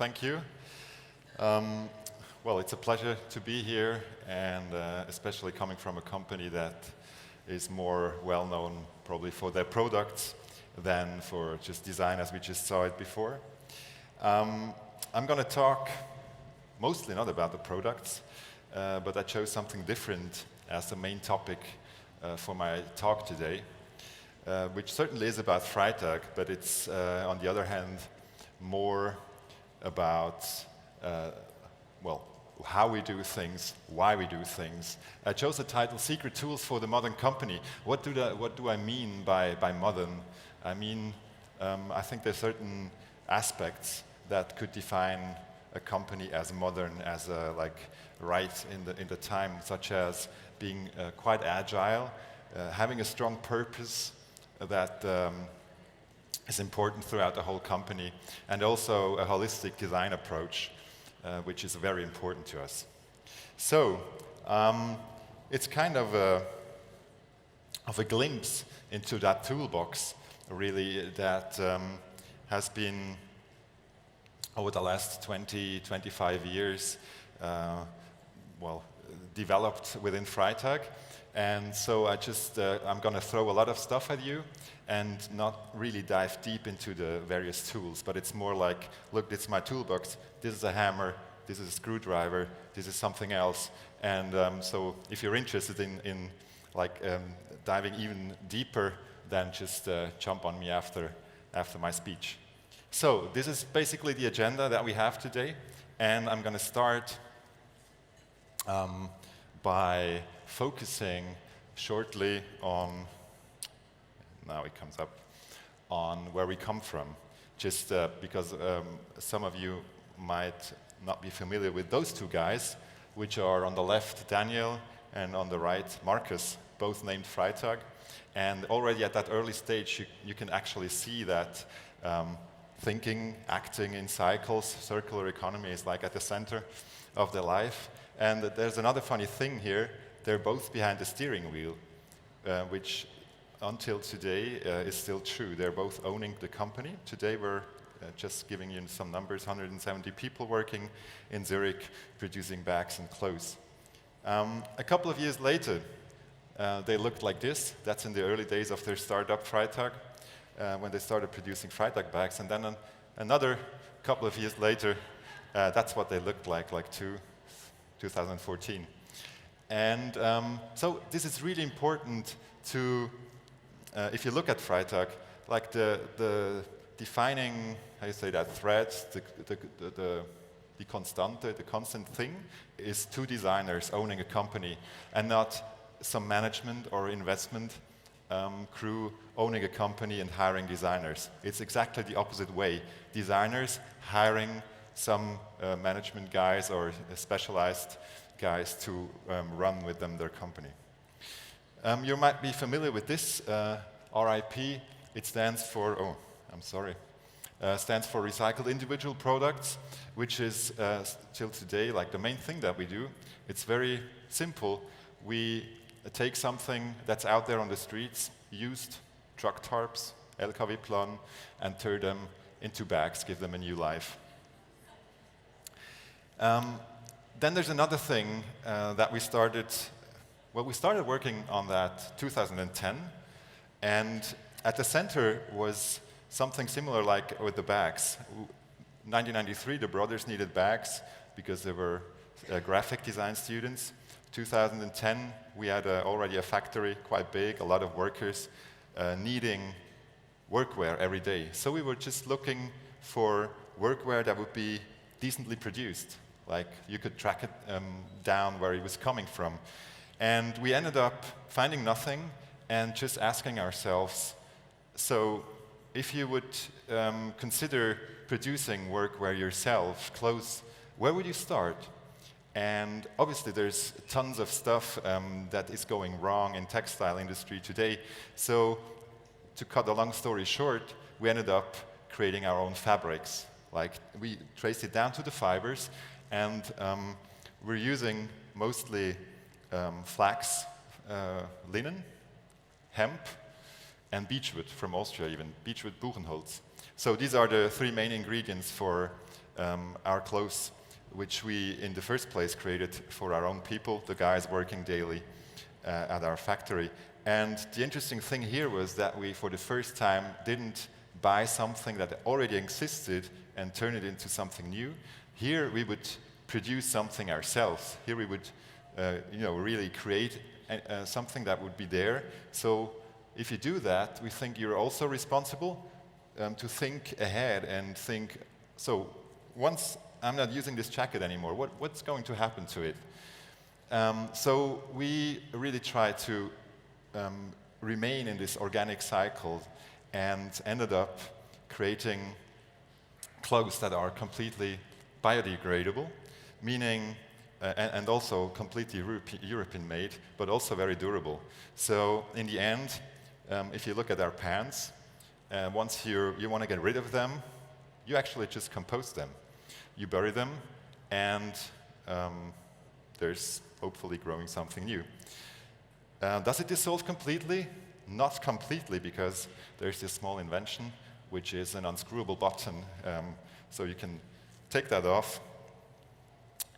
thank you. Well, it's a pleasure to be here, and especially coming from a company that is more well-known probably for their products than for just design as we just saw it before. I'm going to talk mostly not about the products, but I chose something different as the main topic for my talk today, which certainly is about Freitag, but it's on the other hand more about well, how we do things, why we do things. I chose the title "Secret Tools for the Modern Company." What do I mean by modern? I mean, I think there's certain aspects that could define a company as modern, as like right in the time, such as being quite agile, having a strong purpose that is important throughout the whole company, and also a holistic design approach, which is very important to us. So it's kind of a glimpse into that toolbox, really, that has been over the last 20, 25 years, well, developed within Freitag. And so I'm going to throw a lot of stuff at you and not really dive deep into the various tools, but it's more like, look, this is my toolbox, this is a hammer, this is a screwdriver, this is something else. And so if you're interested in diving even deeper, then just jump on me after my speech. So this is basically the agenda that we have today, and I'm going to start by focusing shortly on, now it comes up, on where we come from. Just because some of you might not be familiar with those two guys, which are on the left Daniel and on the right Marcus, both named Freitag. And already at that early stage you can actually see that thinking, acting in cycles, circular economy is like at the center of their life. And there's another funny thing here. They're both behind the steering wheel, which until today is still true. They're both owning the company. Today we're just giving you some numbers, 170 people working in Zurich producing bags and clothes. A couple of years later, they looked like this. That's in the early days of their startup Freitag, when they started producing Freitag bags. And then another couple of years later, that's what they looked like 2014. And so this is really important to, if you look at Freitag, like the defining, how you say that, threads, the constante, the constant thing is two designers owning a company, and not some management or investment crew owning a company and hiring designers. It's exactly the opposite way. Designers hiring some management guys or specialized guys to run with them their company. You might be familiar with this, RIP. It stands for, stands for Recycled Individual Products, which is till today like the main thing that we do. It's very simple. We take something that's out there on the streets, used truck tarps, LKW-Plan, and turn them into bags, give them a new life. Then there's another thing that we started working on that 2010, and at the center was something similar like with the bags. 1993, the brothers needed bags because they were graphic design students. 2010, we had already a factory, quite big, a lot of workers needing workwear every day. So we were just looking for workwear that would be decently produced. Like you could track it down where it was coming from. And we ended up finding nothing and just asking ourselves, so if you would consider producing workwear yourself, clothes, where would you start? And obviously there's tons of stuff that is going wrong in textile industry today. So to cut a long story short, we ended up creating our own fabrics. Like we traced it down to the fibers, and we're using mostly flax, linen, hemp, and beechwood from Austria even, beechwood Buchenholz. So these are the three main ingredients for our clothes, which we in the first place created for our own people, the guys working daily at our factory. And the interesting thing here was that we, for the first time, didn't buy something that already existed and turn it into something new. Here we would produce something ourselves. Here we would really create something that would be there. So if you do that, we think you're also responsible to think ahead and think, so once I'm not using this jacket anymore, what's going to happen to it? So we really try to remain in this organic cycle and ended up creating clothes that are completely biodegradable, meaning, and also completely European made, but also very durable. So in the end, if you look at our pants, once you want to get rid of them, you actually just compost them. You bury them, and there's hopefully growing something new. Does it dissolve completely? Not completely, because there's this small invention, which is an unscrewable button. So you can take that off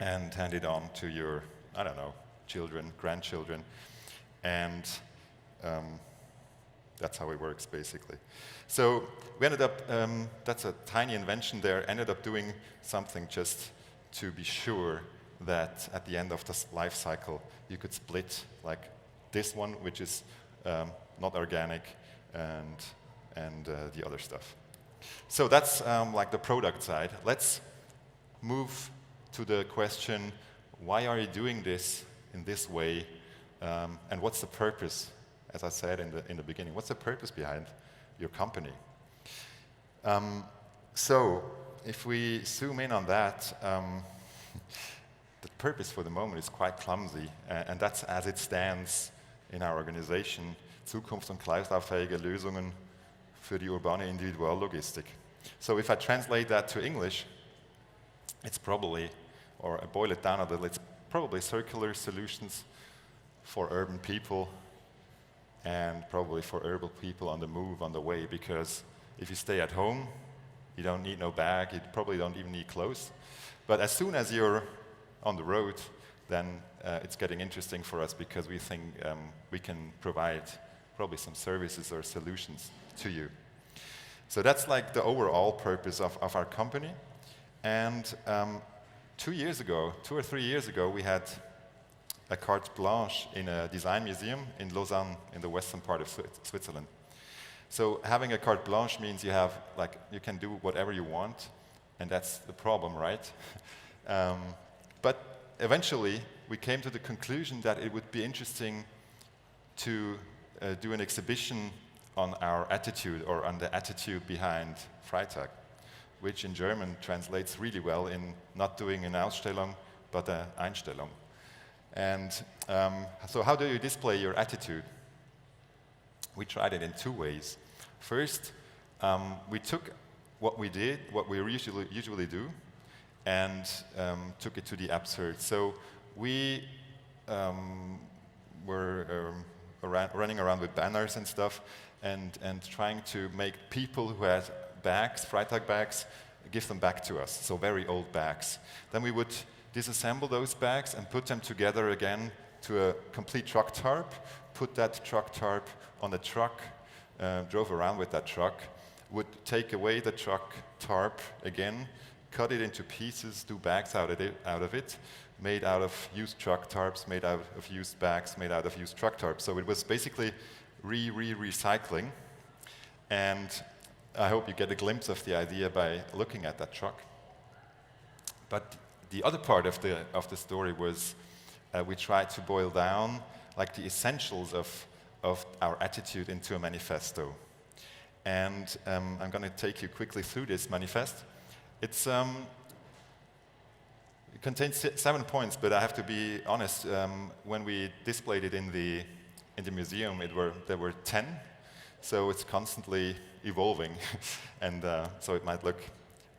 and hand it on to your, I don't know, children, grandchildren, and that's how it works, basically. So we ended up, that's a tiny invention there, ended up doing something just to be sure that at the end of the life cycle, you could split like this one, which is not organic, and the other stuff. So that's like the product side. Let's move to the question, why are you doing this in this way, and what's the purpose? As I said in the beginning, what's the purpose behind your company? So if we zoom in on that, the purpose for the moment is quite clumsy, and that's as it stands in our organization, Zukunfts- und kreislauffähige Lösungen für die urbane Individuallogistik. So if I translate that to English, it's probably, or I boil it down a little, it's probably circular solutions for urban people, and probably for urban people on the move, on the way, because if you stay at home, you don't need no bag, you probably don't even need clothes. But as soon as you're on the road, then it's getting interesting for us, because we think we can provide probably some services or solutions to you. So that's like the overall purpose of our company. And 2 or 3 years ago, we had a carte blanche in a design museum in Lausanne, in the western part of Switzerland. So having a carte blanche means you have, like, you can do whatever you want, and that's the problem, right? But eventually, we came to the conclusion that it would be interesting to do an exhibition on our attitude, or on the attitude behind Freitag, which in German translates really well in not doing an Ausstellung, but an Einstellung. And so how do you display your attitude? We tried it in 2 ways. First, we took what we did, what we usually do, and took it to the absurd. So we were running around with banners and stuff, and trying to make people who had bags, Freitag bags, give them back to us, so very old bags. Then we would disassemble those bags and put them together again to a complete truck tarp, put that truck tarp on a truck, drove around with that truck, would take away the truck tarp again, cut it into pieces, do bags out of it, made out of used truck tarps, made out of used bags, made out of used truck tarps. So it was basically recycling, and I hope you get a glimpse of the idea by looking at that truck. But the other part of the story was we tried to boil down like the essentials of our attitude into a manifesto. And I'm going to take you quickly through this manifest. It contains 7 points, but I have to be honest, when we displayed it in the museum, there were 10, so it's constantly evolving, and so it might look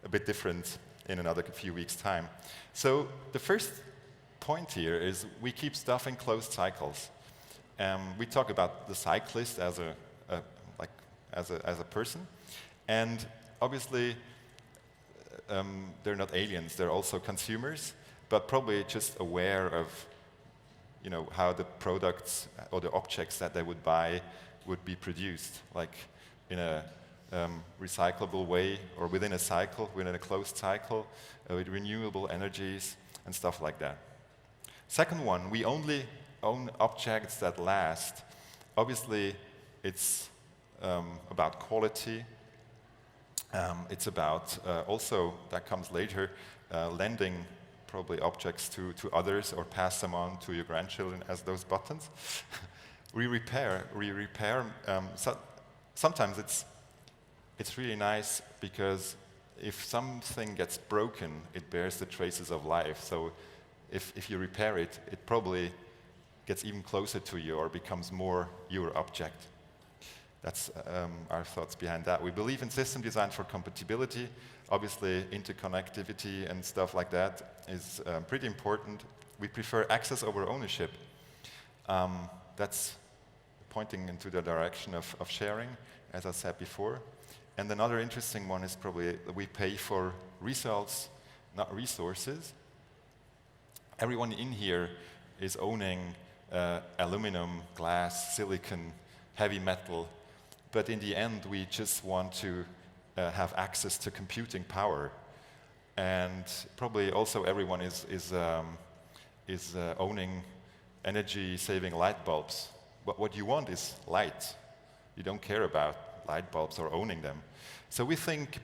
a bit different in another few weeks' time. So the first point here is we keep stuff in closed cycles. We talk about the cyclist as a person, and obviously they're not aliens, they're also consumers, but probably just aware of how the products or the objects that they would buy would be produced, like in a recyclable way or within a cycle, within a closed cycle, with renewable energies and stuff like that. Second one, we only own objects that last. Obviously, it's about quality. It's about, also, that comes later, lending probably objects to others or pass them on to your grandchildren as those buttons. we repair. Sometimes it's really nice because if something gets broken, it bears the traces of life. So if you repair it, it probably gets even closer to you or becomes more your object. That's our thoughts behind that. We believe in system design for compatibility. Obviously, interconnectivity and stuff like that is pretty important. We prefer access over ownership. That's pointing into the direction of sharing, as I said before. And another interesting one is probably that we pay for results, not resources. Everyone in here is owning aluminum, glass, silicon, heavy metal. But in the end, we just want to have access to computing power. And probably also everyone is owning energy-saving light bulbs. But what you want is light. You don't care about light bulbs or owning them. So we think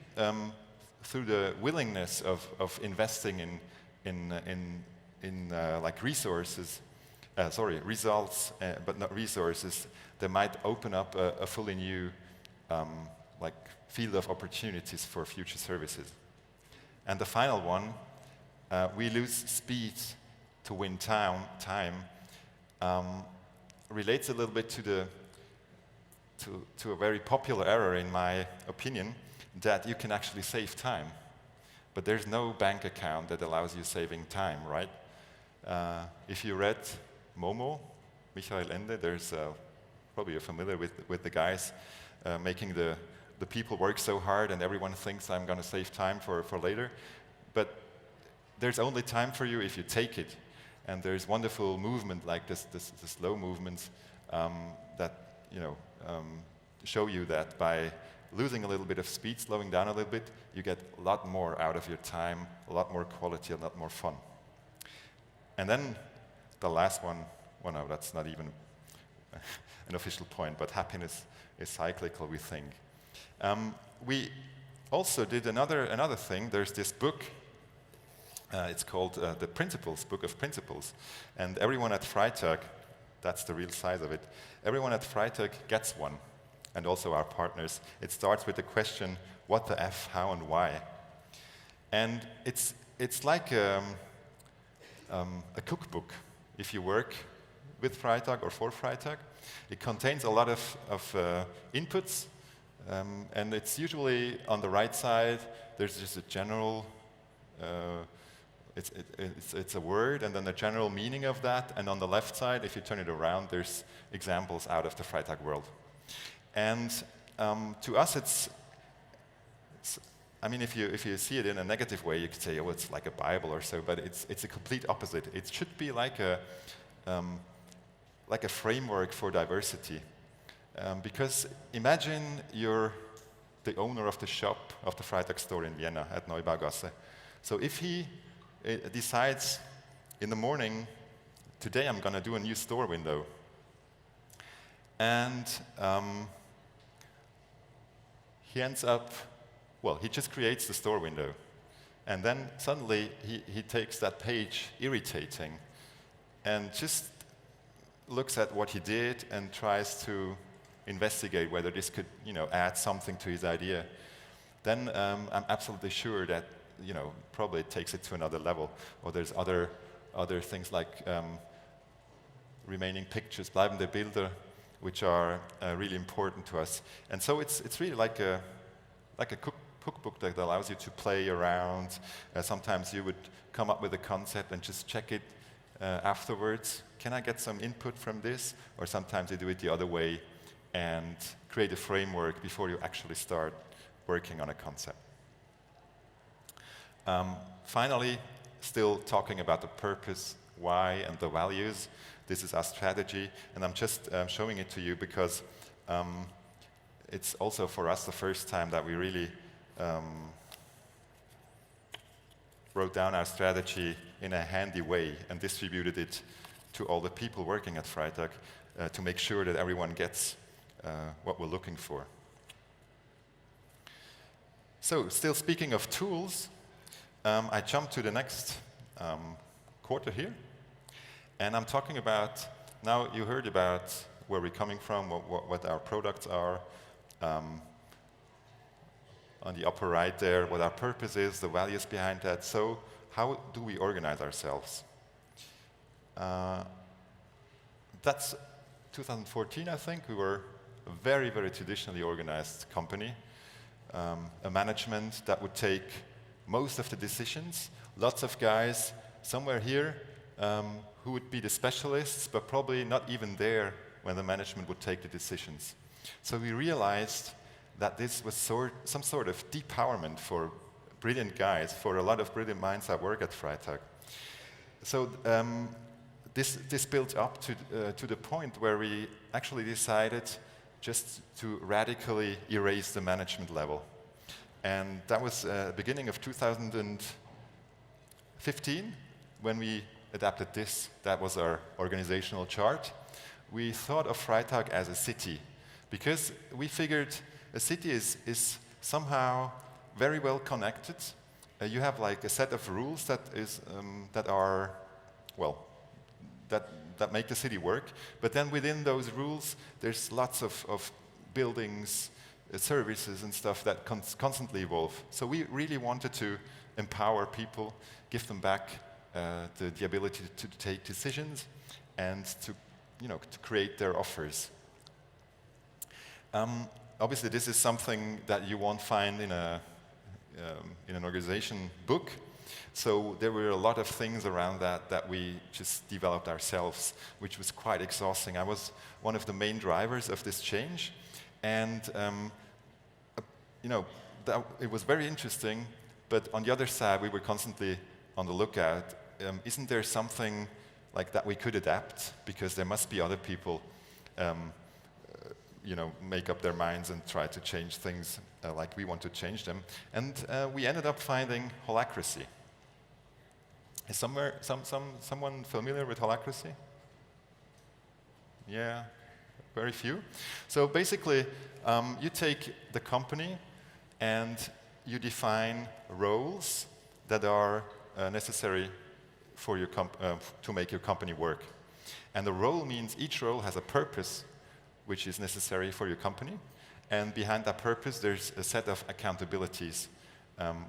through the willingness of investing in like resources, results, but not resources, they might open up a fully new like field of opportunities for future services. And the final one, we lose speed to win time, relates a little bit to a very popular error, in my opinion, that you can actually save time. But there's no bank account that allows you saving time, right? If you read Momo, Michael Ende, there's probably you're familiar with the guys making the people work so hard and everyone thinks I'm going to save time for later. But there's only time for you if you take it. And there's wonderful movement like the slow movements that show you that by losing a little bit of speed, slowing down a little bit, you get a lot more out of your time, a lot more quality, a lot more fun. And then the last one, well, no, that's not even an official point, but happiness is cyclical, we think. We also did another thing. There's this book. It's called the Principles, Book of Principles. And everyone at Freitag, that's the real size of it, everyone at Freitag gets one, and also our partners. It starts with the question, what the F, how, and why? And it's like a cookbook. If you work with Freitag or for Freitag, it contains a lot of inputs, and it's usually on the right side. There's just a general, it's a word, and then the general meaning of that. And on the left side, if you turn it around, there's examples out of the Freitag world. And to us, I mean, if you see it in a negative way, you could say, oh, it's like a Bible or so, but it's a complete opposite. It should be like a framework for diversity. Because imagine you're the owner of the shop of the Freitag store in Vienna at Neubaugasse. So if he decides in the morning, today I'm going to do a new store window, and he ends up, well, he just creates the store window. And then suddenly he takes that page, irritating, and just looks at what he did and tries to investigate whether this could, add something to his idea. Then I'm absolutely sure that, probably it takes it to another level. Or there's other things like remaining pictures, bleibende Bilder, which are really important to us. And so it's really like a cookbook that allows you to play around. Sometimes you would come up with a concept and just check it afterwards. Can I get some input from this? Or sometimes you do it the other way and create a framework before you actually start working on a concept. Finally, still talking about the purpose, why, and the values. This is our strategy, and I'm just showing it to you because it's also for us the first time that we really wrote down our strategy in a handy way and distributed it to all the people working at Freitag to make sure that everyone gets what we're looking for. So, still speaking of tools, I jump to the next quarter here. And I'm talking about, now you heard about where we're coming from, what our products are. On the upper right there, what our purpose is, the values behind that. So how do we organize ourselves? That's 2014, I think. We were a very, very traditionally organized company. A management that would take most of the decisions. Lots of guys somewhere here who would be the specialists, but probably not even there when the management would take the decisions. So we realized that this was some sort of depowerment for brilliant guys, for a lot of brilliant minds that work at Freitag. So this built up to the point where we actually decided just to radically erase the management level. And that was beginning of 2015 when we adapted this. That was our organizational chart. We thought of Freitag as a city because we figured a city is somehow very well connected. You have like a set of rules that make the city work. But then within those rules, there's lots of buildings, services and stuff that constantly evolve. So we really wanted to empower people, give them back the ability to take decisions and to create their offers. Obviously, this is something that you won't find in an organization book. So there were a lot of things around that we just developed ourselves, which was quite exhausting. I was one of the main drivers of this change, and it was very interesting. But on the other side, we were constantly on the lookout. Isn't there something like that we could adapt? Because there must be other people, make up their minds and try to change things like we want to change them. And we ended up finding Holacracy. Is someone familiar with Holacracy? Yeah, very few. So basically, you take the company and you define roles that are necessary for your to make your company work. And the role means each role has a purpose which is necessary for your company. And behind that purpose, there's a set of accountabilities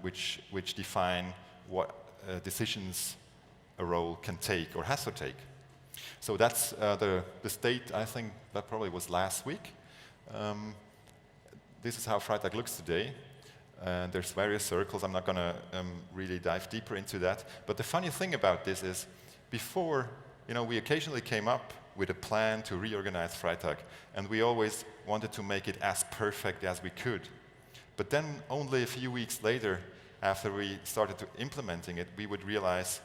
which define what decisions a role can take or has to take. So that's the state, I think, that probably was last week. This is how Freitag looks today. There's various circles. I'm not going to really dive deeper into that. But the funny thing about this is, before, we occasionally came up with a plan to reorganize Freitag, and we always wanted to make it as perfect as we could. But then only a few weeks later, after we started to implementing it, we would realize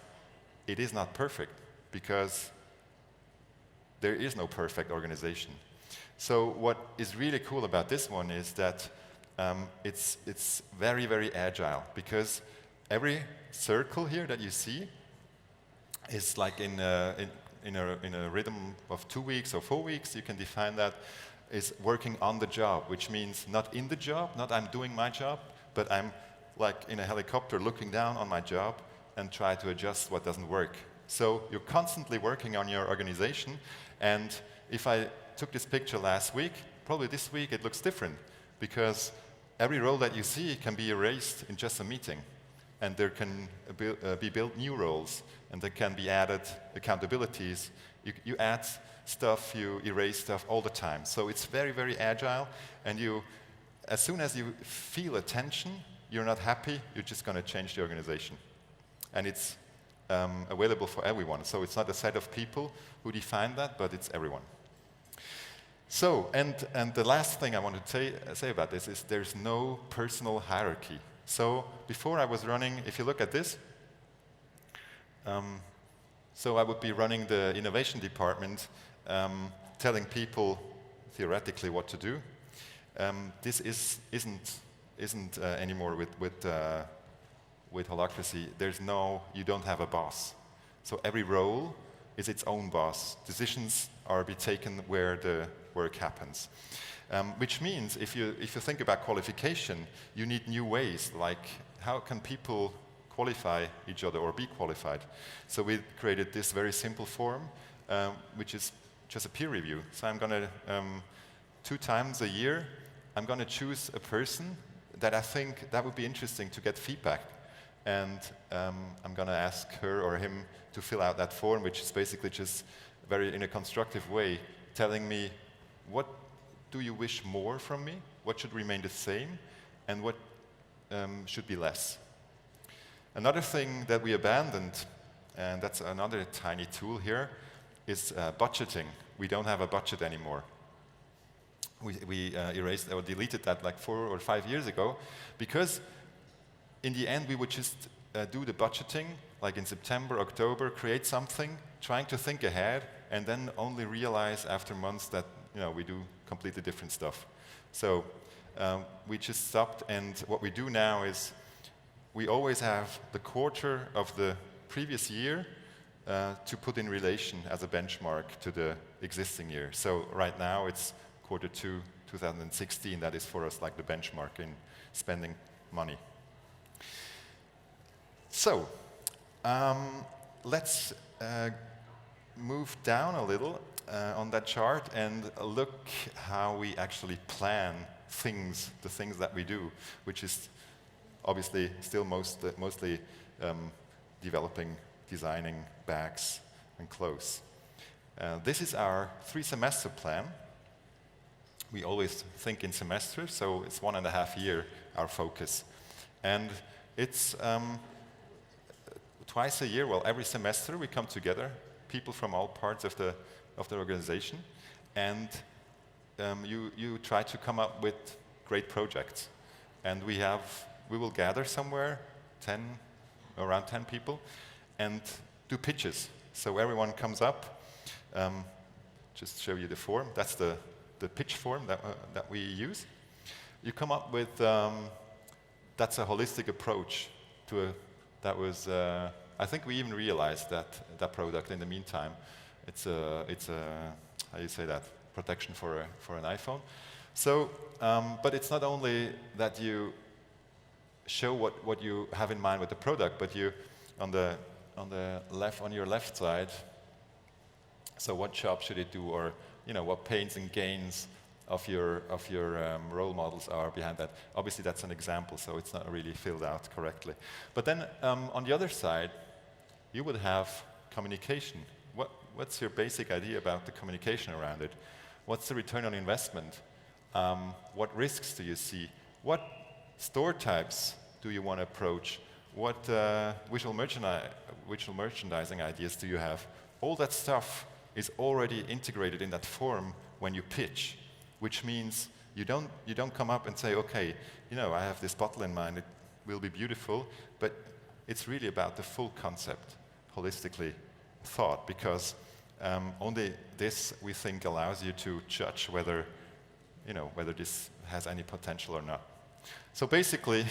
it is not perfect, because there is no perfect organization. So what is really cool about this one is that it's very, very agile, because every circle here that you see is like in a rhythm of 2 weeks or 4 weeks. You can define that is working on the job, which means not in the job, not I'm doing my job, but I'm like in a helicopter looking down on my job and try to adjust what doesn't work. So you're constantly working on your organization. And if I took this picture last week, probably this week it looks different, because every role that you see can be erased in just a meeting. And there can be built new roles, and there can be added accountabilities. You add stuff, you erase stuff all the time. So it's very, very agile, and as soon as you feel a tension, you're not happy, you're just going to change the organization. And it's available for everyone. So it's not a set of people who define that, but it's everyone. So, and the last thing I want to say about this is there's no personal hierarchy. So before I was running, if you look at this, so I would be running the innovation department, telling people theoretically what to do. This isn't anymore with Holacracy. You don't have a boss. So every role is its own boss. Decisions are be taken where the work happens. Which means if you think about qualification, you need new ways, like how can people qualify each other or be qualified? So we created this very simple form, which is just a peer review. So I'm going to, 2 times a year, I'm going to choose a person that I think that would be interesting to get feedback. And I'm going to ask her or him to fill out that form, which is basically just very in a constructive way, telling me what do you wish more from me, what should remain the same, and what should be less. Another thing that we abandoned, and that's another tiny tool here, is budgeting. We don't have a budget anymore. We erased or deleted that like 4 or 5 years ago, because in the end we would just do the budgeting, like in September, October, create something, trying to think ahead, and then only realize after months that we do completely different stuff. So we just stopped, and what we do now is we always have the quarter of the previous year to put in relation as a benchmark to the existing year. So right now it's quarter 2, 2016. That is for us like the benchmark in spending money. So let's move down a little on that chart and look how we actually plan the things that we do, which is obviously still mostly developing, designing bags and clothes. This is our 3-semester plan. We always think in semesters, so it's 1.5 year our focus. And it's twice a year, well, every semester we come together, people from all parts of the organization, and you try to come up with great projects. And we will gather somewhere, around 10 people, and do pitches. So everyone comes up, just show you the form. That's the pitch form that we use. You come up with, that's a holistic approach to I think we even realized that product in the meantime. It's a how you say that, protection for an iPhone. So, but it's not only that you show what you have in mind with the product, but you on your left side. So what job should it do, or what pains and gains of your role models are behind that. Obviously, that's an example, so it's not really filled out correctly. But then on the other side, you would have communication. What's your basic idea about the communication around it? What's the return on investment? What risks do you see? What store types do you want to approach? What visual merchandising ideas do you have? All that stuff is already integrated in that form when you pitch, which means you don't come up and say, okay, I have this bottle in mind, it will be beautiful, but it's really about the full concept, holistically thought, because only this, we think, allows you to judge whether this has any potential or not. So basically,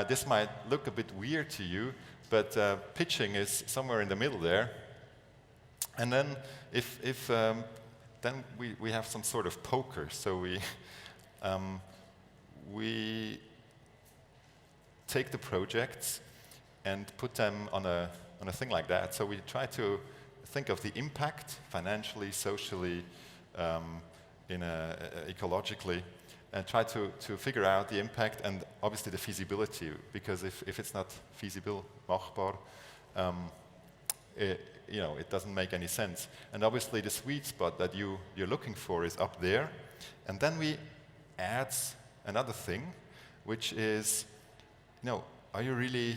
this might look a bit weird to you, but pitching is somewhere in the middle there. And then then we have some sort of poker. So we take the projects and put them on a thing like that. So we try to think of the impact financially, socially, ecologically, and try to figure out the impact and obviously the feasibility. Because if it's not feasible, machbar, it doesn't make any sense. And obviously the sweet spot that you're looking for is up there. And then we add another thing, which is, are you really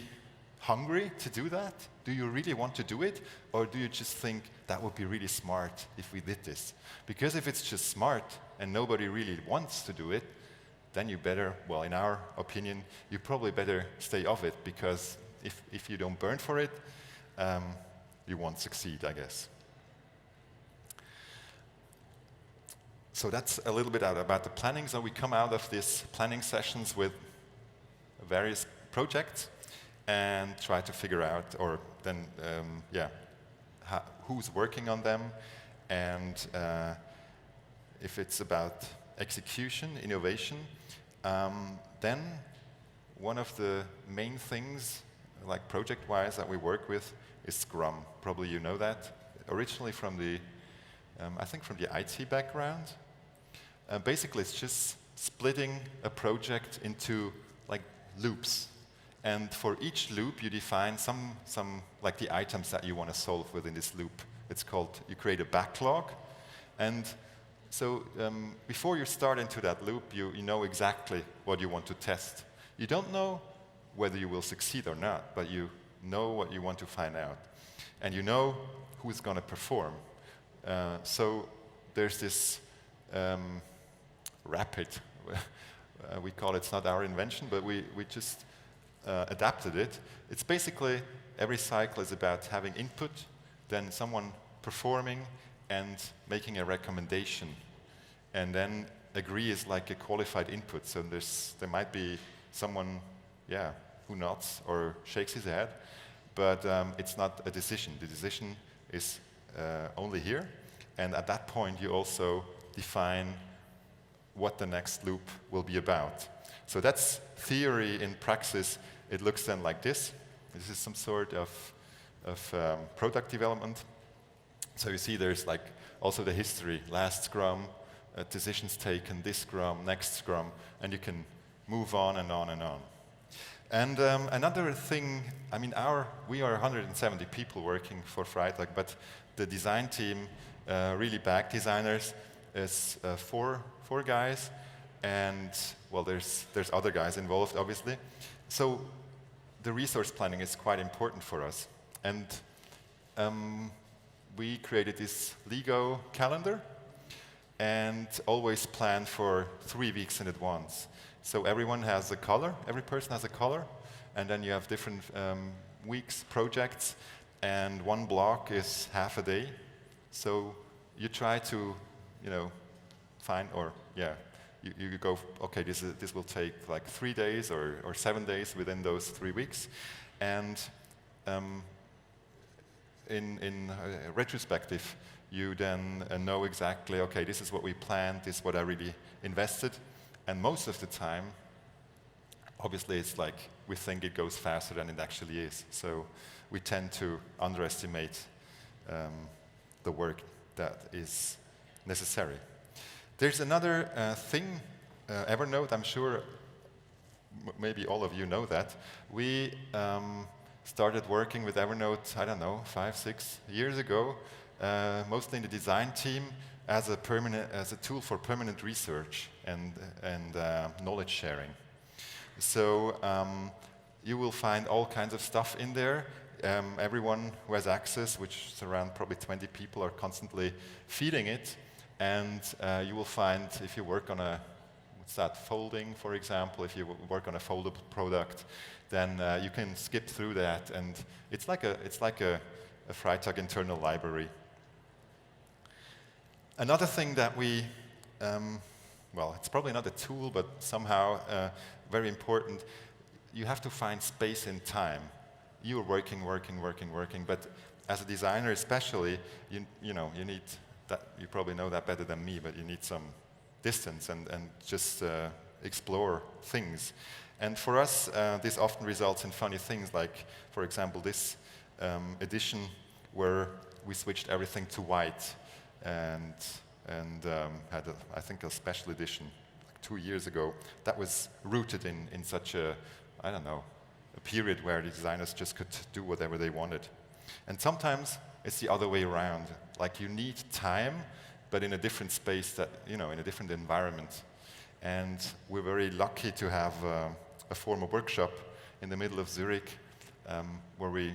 hungry to do that? Do you really want to do it? Or do you just think that would be really smart if we did this? Because if it's just smart and nobody really wants to do it, then you better, well, in our opinion, you probably better stay off it, because if you don't burn for it, you won't succeed, I guess. So that's a little bit about the planning. So we come out of these planning sessions with various projects and try to figure out, or then, who's working on them, and if it's about execution, innovation, then one of the main things, like project-wise, that we work with is Scrum. Probably you know that. Originally from the, I think from the IT background. Basically, it's just splitting a project into like loops. And for each loop, you define some like the items that you want to solve within this loop. It's called, you create a backlog. And so before you start into that loop, you know exactly what you want to test. You don't know whether you will succeed or not, but you know what you want to find out. And you know who's going to perform. So there's this rapid, we call it, it's not our invention, but we just adapted it. It's basically, every cycle is about having input, then someone performing and making a recommendation. And then agree is like a qualified input. So there might be someone, who nods or shakes his head, but it's not a decision. The decision is only here. And at that point, you also define what the next loop will be about. So that's theory. In praxis, it looks then like this. This is some sort of product development. So you see there's like also the history, last Scrum, decisions taken, this Scrum, next Scrum, and you can move on and on and on. And another thing, I mean, we are 170 people working for Freitag, but the design team, really back designers, is four guys, and well, there's other guys involved, obviously. So the resource planning is quite important for us, and we created this Lego calendar, and always plan for 3 weeks in advance. So everyone has a color, every person has a color, and then you have different weeks, projects, and one block is half a day. So you try to, find, or you go, okay, this will take like 3 days or 7 days within those 3 weeks, and in retrospective, you then know exactly, okay, this is what we planned, this is what I really invested, and most of the time, obviously, it's like we think it goes faster than it actually is. So we tend to underestimate the work that is necessary. There's another thing, Evernote. I'm sure maybe all of you know that. We started working with Evernote, I don't know, 5, 6 years ago, mostly in the design team, as a tool for permanent research and knowledge sharing. So you will find all kinds of stuff in there. Everyone who has access, which is around probably 20 people, are constantly feeding it. And you will find, if you work on folding, for example, if you work on a foldable product, then you can skip through that. And it's like a Freitag internal library. Another thing that we, well, it's probably not a tool, but somehow very important, you have to find space and time. You're working, but as a designer especially, you need that, you probably know that better than me, but you need some distance and just explore things. And for us, this often results in funny things, like, for example, this edition where we switched everything to white and had, I think, a special edition like 2 years ago that was rooted in such a, I don't know, a period where the designers just could do whatever they wanted. And sometimes it's the other way around. Like, you need time, but in a different space, that, in a different environment. And we're very lucky to have a formal workshop in the middle of Zurich, where we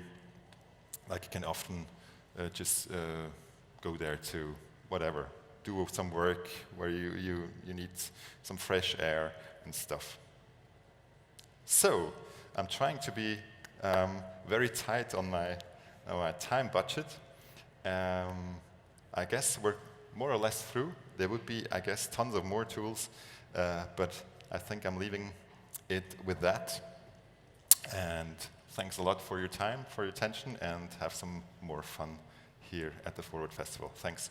can often just go there to whatever, do some work where you need some fresh air and stuff. So I'm trying to be very tight on my time budget. I guess we're more or less through. There would be, I guess, tons of more tools, but I think I'm leaving it with that. And thanks a lot for your time, for your attention, and have some more fun here at the Forward Festival. Thanks.